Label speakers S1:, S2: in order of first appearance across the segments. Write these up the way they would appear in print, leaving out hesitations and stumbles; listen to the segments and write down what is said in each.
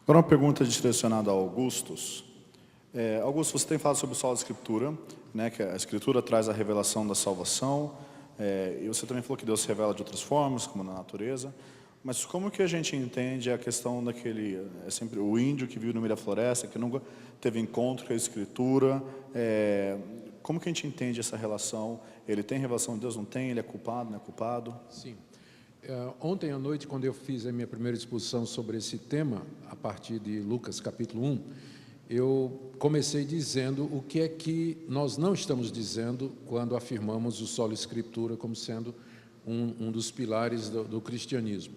S1: Agora uma pergunta direcionada ao Augustus. Augusto, você tem falado sobre o solo da Escritura, né, que a Escritura traz a revelação da salvação, e você também falou que Deus se revela de outras formas, como na natureza, mas como que a gente entende a questão daquele, sempre o índio que vive no meio da floresta, que nunca teve encontro com a Escritura, como que a gente entende essa relação? Ele tem revelação de Deus, não tem? Ele é culpado, não é culpado?
S2: Sim. Ontem à noite, quando eu fiz a minha primeira exposição sobre esse tema, a partir de Lucas capítulo 1, eu comecei dizendo o que é que nós não estamos dizendo quando afirmamos o solo Escritura como sendo um dos pilares do cristianismo.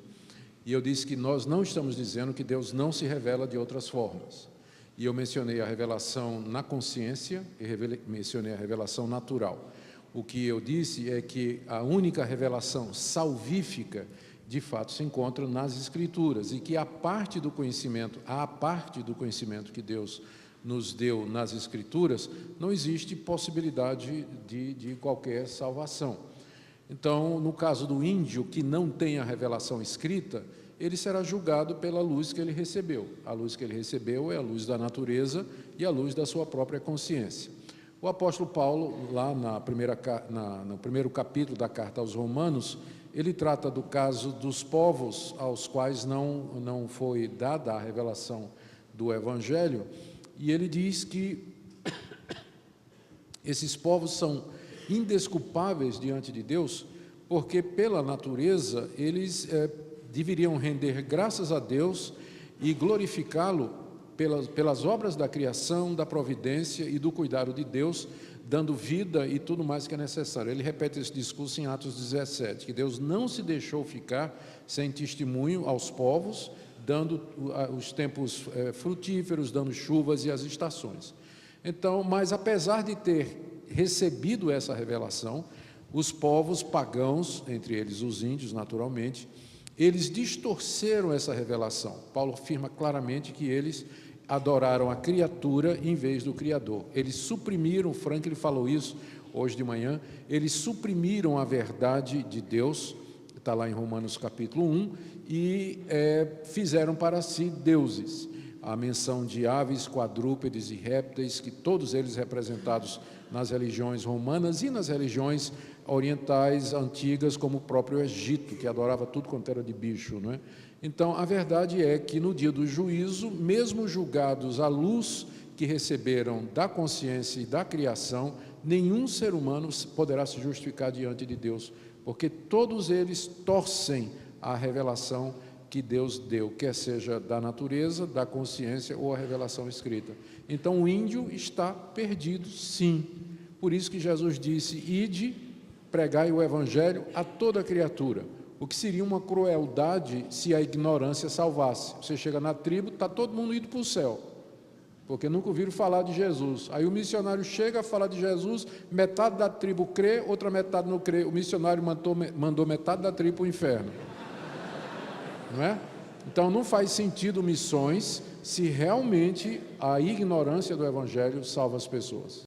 S2: E eu disse que nós não estamos dizendo que Deus não se revela de outras formas. E eu mencionei a revelação na consciência e mencionei a revelação natural. O que eu disse é que a única revelação salvífica, de fato, se encontra nas Escrituras, e que a parte do conhecimento que Deus nos deu nas Escrituras, não existe possibilidade de qualquer salvação. Então, no caso do índio que não tem a revelação escrita, ele será julgado pela luz que ele recebeu. A luz que ele recebeu é a luz da natureza e a luz da sua própria consciência. O apóstolo Paulo, lá no primeiro capítulo da carta aos Romanos, ele trata do caso dos povos aos quais não foi dada a revelação do Evangelho, e ele diz que esses povos são indesculpáveis diante de Deus, porque pela natureza eles deveriam render graças a Deus e glorificá-lo pelas obras da criação, da providência e do cuidado de Deus, dando vida e tudo mais que é necessário. Ele repete esse discurso em Atos 17, que Deus não se deixou ficar sem testemunho aos povos, dando os tempos frutíferos, dando chuvas e as estações. Então, mas apesar de ter recebido essa revelação, os povos pagãos, entre eles os índios naturalmente, eles distorceram essa revelação. Paulo afirma claramente que eles adoraram a criatura em vez do Criador. Eles suprimiram, Franklin falou isso hoje de manhã, eles suprimiram a verdade de Deus, está lá em Romanos capítulo 1, e fizeram para si deuses. A menção de aves, quadrúpedes e répteis, que todos eles representados nas religiões romanas e nas religiões orientais antigas, como o próprio Egito, que adorava tudo quanto era de bicho, não é? Então, a verdade é que no dia do juízo, mesmo julgados à luz que receberam da consciência e da criação, nenhum ser humano poderá se justificar diante de Deus, porque todos eles torcem a revelação que Deus deu, quer seja da natureza, da consciência ou a revelação escrita. Então, o índio está perdido, sim. Por isso que Jesus disse: ide, pregai o evangelho a toda criatura. O que seria uma crueldade se a ignorância salvasse. Você chega na tribo, está todo mundo indo para o céu, porque nunca ouviram falar de Jesus. Aí o missionário chega a falar de Jesus, metade da tribo crê, outra metade não crê. O missionário mandou metade da tribo para o inferno. Não é? Então não faz sentido missões se realmente a ignorância do evangelho salva as pessoas.